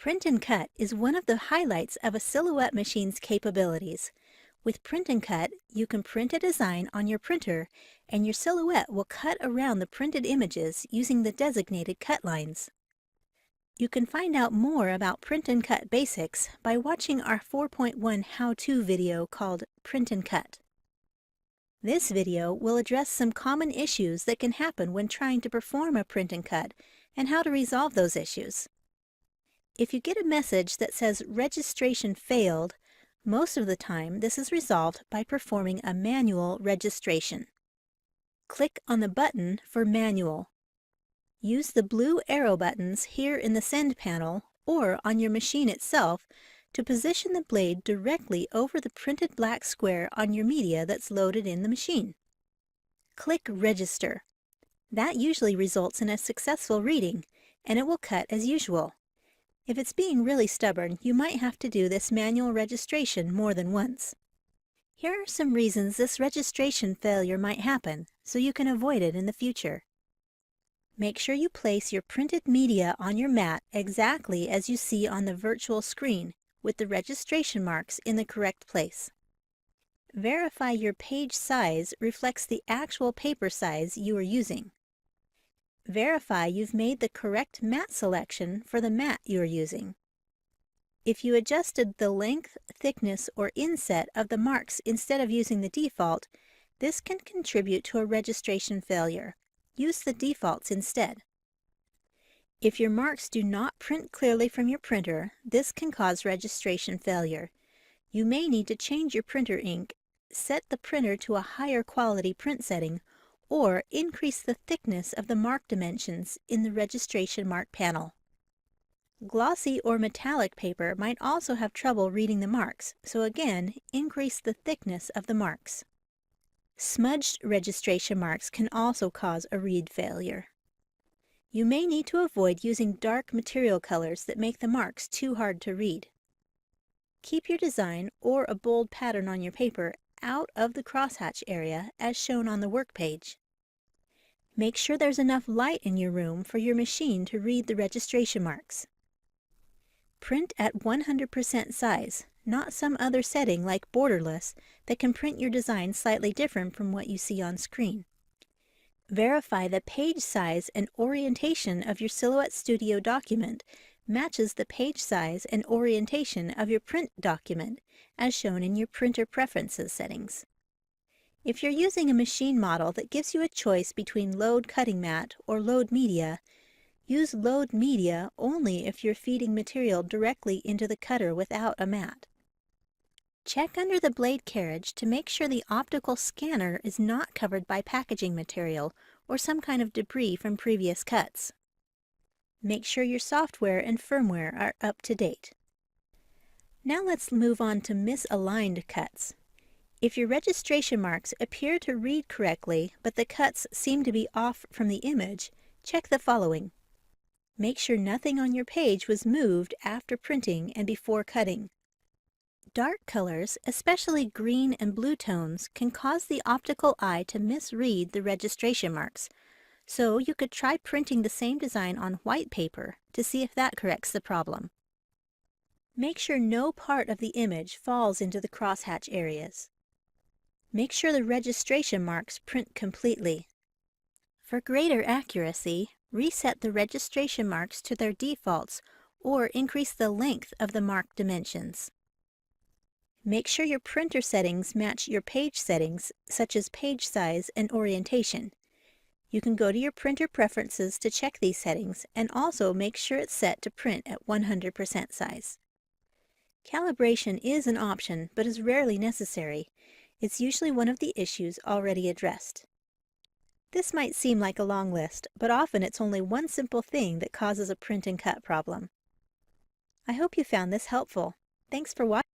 Print and cut is one of the highlights of a Silhouette machine's capabilities. With Print and Cut, you can print a design on your printer, and your Silhouette will cut around the printed images using the designated cut lines. You can find out more about Print and Cut basics by watching our 4.1 how-to video called Print and Cut. This video will address some common issues that can happen when trying to perform a print and cut and how to resolve those issues. If you get a message that says registration failed, most of the time this is resolved by performing a manual registration. Click on the button for Manual. Use the blue arrow buttons here in the Send panel or on your machine itself to position the blade directly over the printed black square on your media that's loaded in the machine. Click Register. That usually results in a successful reading, and it will cut as usual. If it's being really stubborn, you might have to do this manual registration more than once. Here are some reasons this registration failure might happen, so you can avoid it in the future. Make sure you place your printed media on your mat exactly as you see on the virtual screen, with the registration marks in the correct place. Verify your page size reflects the actual paper size you are using. Verify you've made the correct mat selection for the mat you are using. If you adjusted the length, thickness, or inset of the marks instead of using the default, this can contribute to a registration failure. Use the defaults instead. If your marks do not print clearly from your printer, this can cause registration failure. You may need to change your printer ink, set the printer to a higher quality print setting, or increase the thickness of the mark dimensions in the registration mark panel. Glossy or metallic paper might also have trouble reading the marks, so again, increase the thickness of the marks. Smudged registration marks can also cause a read failure. You may need to avoid using dark material colors that make the marks too hard to read. Keep your design or a bold pattern on your paper out of the crosshatch area as shown on the work page. Make sure there's enough light in your room for your machine to read the registration marks. Print at 100% size, not some other setting like borderless that can print your design slightly different from what you see on screen. Verify the page size and orientation of your Silhouette Studio document matches the page size and orientation of your print document as shown in your printer preferences settings. If you're using a machine model that gives you a choice between load cutting mat or load media, use load media only if you're feeding material directly into the cutter without a mat. Check under the blade carriage to make sure the optical scanner is not covered by packaging material or some kind of debris from previous cuts. Make sure your software and firmware are up to date. Now let's move on to misaligned cuts. If your registration marks appear to read correctly, but the cuts seem to be off from the image, check the following. Make sure nothing on your page was moved after printing and before cutting. Dark colors, especially green and blue tones, can cause the optical eye to misread the registration marks, so you could try printing the same design on white paper to see if that corrects the problem. Make sure no part of the image falls into the crosshatch areas. Make sure the registration marks print completely. For greater accuracy, reset the registration marks to their defaults or increase the length of the mark dimensions. Make sure your printer settings match your page settings, such as page size and orientation. You can go to your printer preferences to check these settings and also make sure it's set to print at 100% size. Calibration is an option, but is rarely necessary. It's usually one of the issues already addressed. This might seem like a long list, but often it's only one simple thing that causes a print and cut problem. I hope you found this helpful. Thanks for watching.